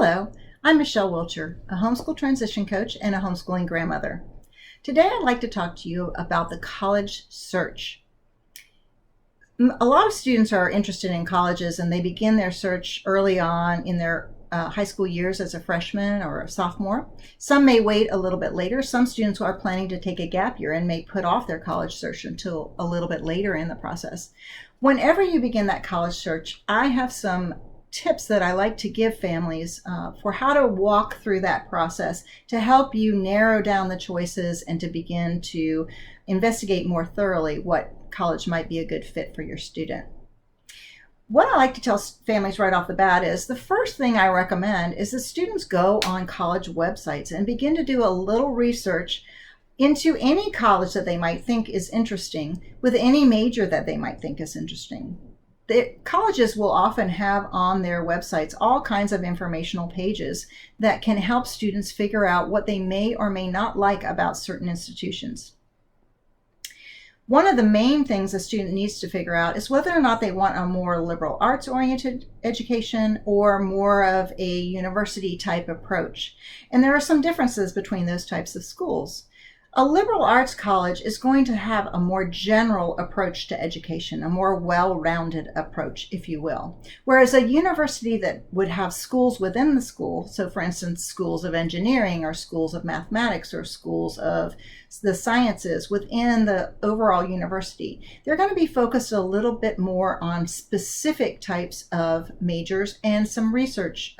Hello, I'm Michele Wilcher, a homeschool transition coach and a homeschooling grandmother. Today I'd like to talk to you about the college search. A lot of students are interested in colleges and they begin their search early on in their high school years as a freshman or a sophomore. Some may wait a little bit later. Some students who are planning to take a gap year and may put off their college search until a little bit later in the process. Whenever you begin that college search, I have some tips that I like to give families for how to walk through that process to help you narrow down the choices and to begin to investigate more thoroughly what college might be a good fit for your student. What I like to tell families right off the bat is the first thing I recommend is that students go on college websites and begin to do a little research into any college that they might think is interesting with any major that they might think is interesting. The colleges will often have on their websites all kinds of informational pages that can help students figure out what they may or may not like about certain institutions. One of the main things a student needs to figure out is whether or not they want a more liberal arts-oriented education or more of a university type approach. And there are some differences between those types of schools. A liberal arts college is going to have a more general approach to education, a more well-rounded approach, if you will. Whereas a university that would have schools within the school, so for instance, schools of engineering or schools of mathematics or schools of the sciences within the overall university, they're going to be focused a little bit more on specific types of majors and some research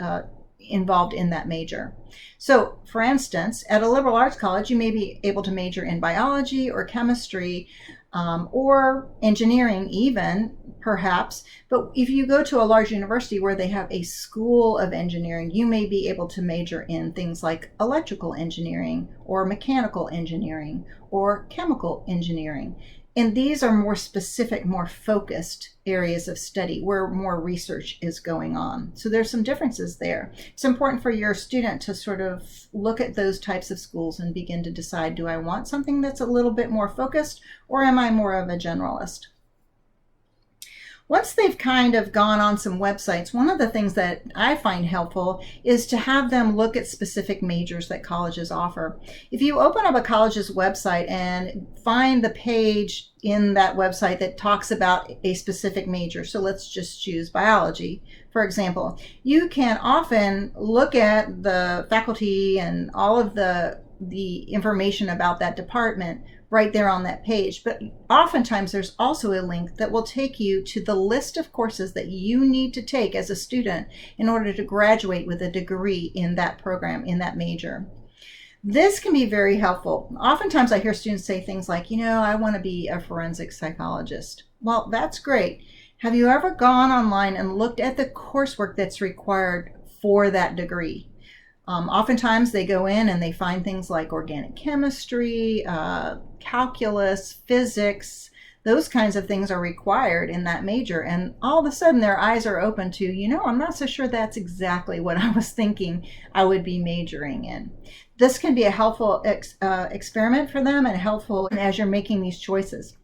involved in that major. So, for instance, at a liberal arts college, you may be able to major in biology or chemistry or engineering even, perhaps. But if you go to a large university where they have a school of engineering, you may be able to major in things like electrical engineering or mechanical engineering or chemical engineering. And these are more specific, more focused areas of study where more research is going on. So there's some differences there. It's important for your student to sort of look at those types of schools and begin to decide, do I want something that's a little bit more focused or am I more of a generalist? Once they've kind of gone on some websites, one of the things that I find helpful is to have them look at specific majors that colleges offer. If you open up a college's website and find the page in that website that talks about a specific major, so let's just choose biology, for example, you can often look at the faculty and all of the information about that department right there on that page. But oftentimes there's also a link that will take you to the list of courses that you need to take as a student in order to graduate with a degree in that program, in that major. This can be very helpful. Oftentimes I hear students say things like, I want to be a forensic psychologist. Well, that's great. Have you ever gone online and looked at the coursework that's required for that degree? Oftentimes they go in and they find things like organic chemistry, calculus, physics, those kinds of things are required in that major. And all of a sudden their eyes are open to, I'm not so sure that's exactly what I was thinking I would be majoring in. This can be a helpful experiment for them and helpful as you're making these choices.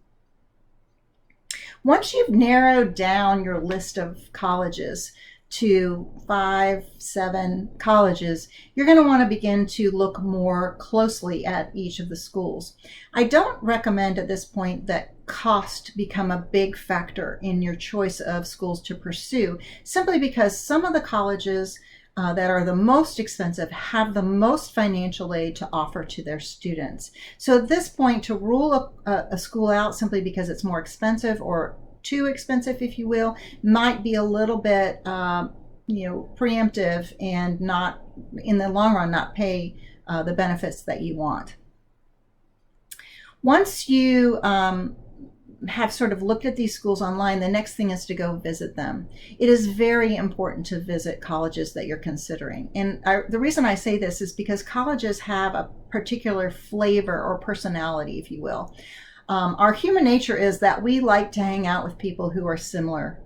Once you've narrowed down your list of colleges to 5, 7 colleges, you're going to want to begin to look more closely at each of the schools. I don't recommend at this point that cost become a big factor in your choice of schools to pursue, simply because some of the colleges that are the most expensive have the most financial aid to offer to their students. So at this point, to rule a school out simply because it's more expensive or too expensive, if you will, might be a little bit preemptive and not, in the long run, not pay the benefits that you want. Once you have sort of looked at these schools online, the next thing is to go visit them. It is very important to visit colleges that you're considering. And the reason I say this is because colleges have a particular flavor or personality, if you will. Our human nature is that we like to hang out with people who are similar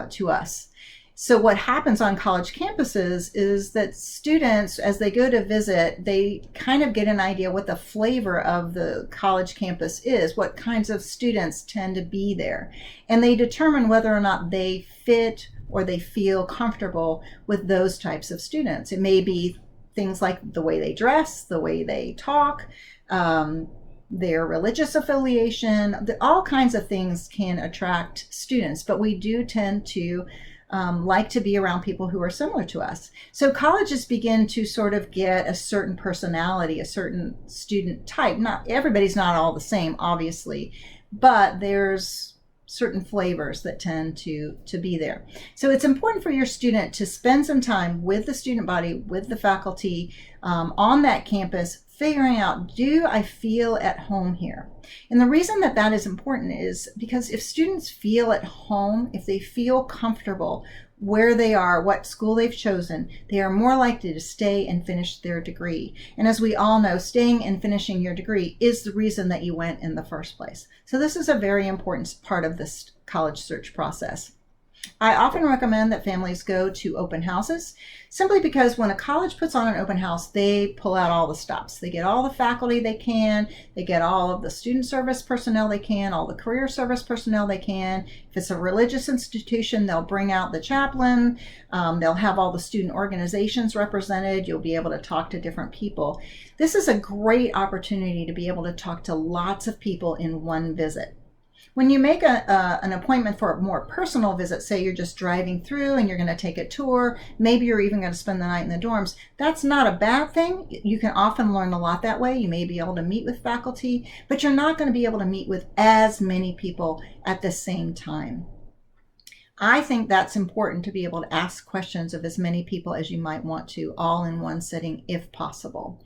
to us. So what happens on college campuses is that students, as they go to visit, they kind of get an idea what the flavor of the college campus is, what kinds of students tend to be there. And they determine whether or not they fit or they feel comfortable with those types of students. It may be things like the way they dress, the way they talk, their religious affiliation. All kinds of things can attract students, but we do tend to like to be around people who are similar to us. So colleges begin to sort of get a certain personality, a certain student type. Not everybody's not all the same, obviously, but there's certain flavors that tend to be there. So it's important for your student to spend some time with the student body, with the faculty on that campus, figuring out, do I feel at home here? And the reason that that is important is because if students feel at home, if they feel comfortable where they are, what school they've chosen, they are more likely to stay and finish their degree. And as we all know, staying and finishing your degree is the reason that you went in the first place. So this is a very important part of this college search process. I often recommend that families go to open houses simply because when a college puts on an open house, they pull out all the stops. They get all the faculty they can, they get all of the student service personnel they can, all the career service personnel they can. If it's a religious institution, they'll bring out the chaplain, they'll have all the student organizations represented, you'll be able to talk to different people. This is a great opportunity to be able to talk to lots of people in one visit. When you make an appointment for a more personal visit, say you're just driving through and you're going to take a tour, maybe you're even going to spend the night in the dorms, that's not a bad thing. You can often learn a lot that way. You may be able to meet with faculty, but you're not going to be able to meet with as many people at the same time. I think that's important to be able to ask questions of as many people as you might want to, all in one sitting if possible.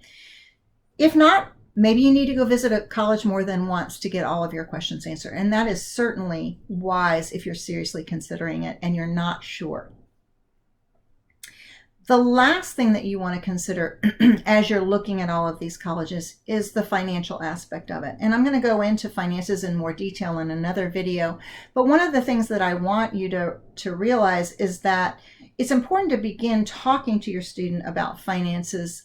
If not, maybe you need to go visit a college more than once to get all of your questions answered. And that is certainly wise if you're seriously considering it and you're not sure. The last thing that you want to consider as you're looking at all of these colleges is the financial aspect of it. And I'm going to go into finances in more detail in another video. But one of the things that I want you to realize is that it's important to begin talking to your student about finances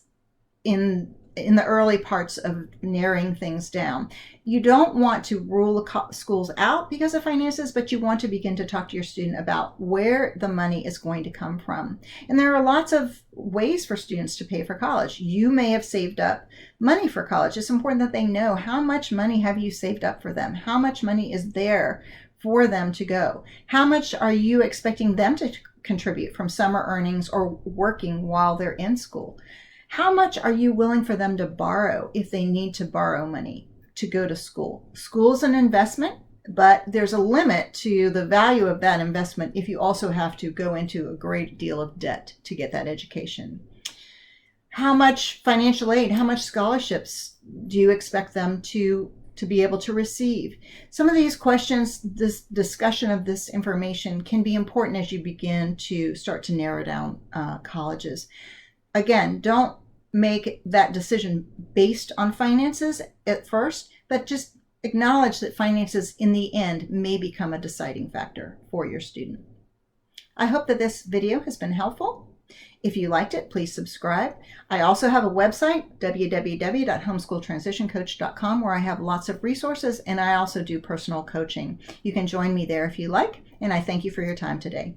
in the early parts of narrowing things down. You don't want to rule schools out because of finances, but you want to begin to talk to your student about where the money is going to come from. And there are lots of ways for students to pay for college. You may have saved up money for college. It's important that they know how much money have you saved up for them? How much money is there for them to go? How much are you expecting them to contribute from summer earnings or working while they're in school? How much are you willing for them to borrow if they need to borrow money to go to school? School is an investment, but there's a limit to the value of that investment if you also have to go into a great deal of debt to get that education. How much financial aid, how much scholarships do you expect them to be able to receive? Some of these questions, this discussion of this information can be important as you begin to start to narrow down colleges. Again, don't make that decision based on finances at first, but just acknowledge that finances in the end may become a deciding factor for your student. I hope that this video has been helpful. If you liked it, please subscribe. I also have a website, www.homeschooltransitioncoach.com, where I have lots of resources, and I also do personal coaching. You can join me there if you like, and I thank you for your time today.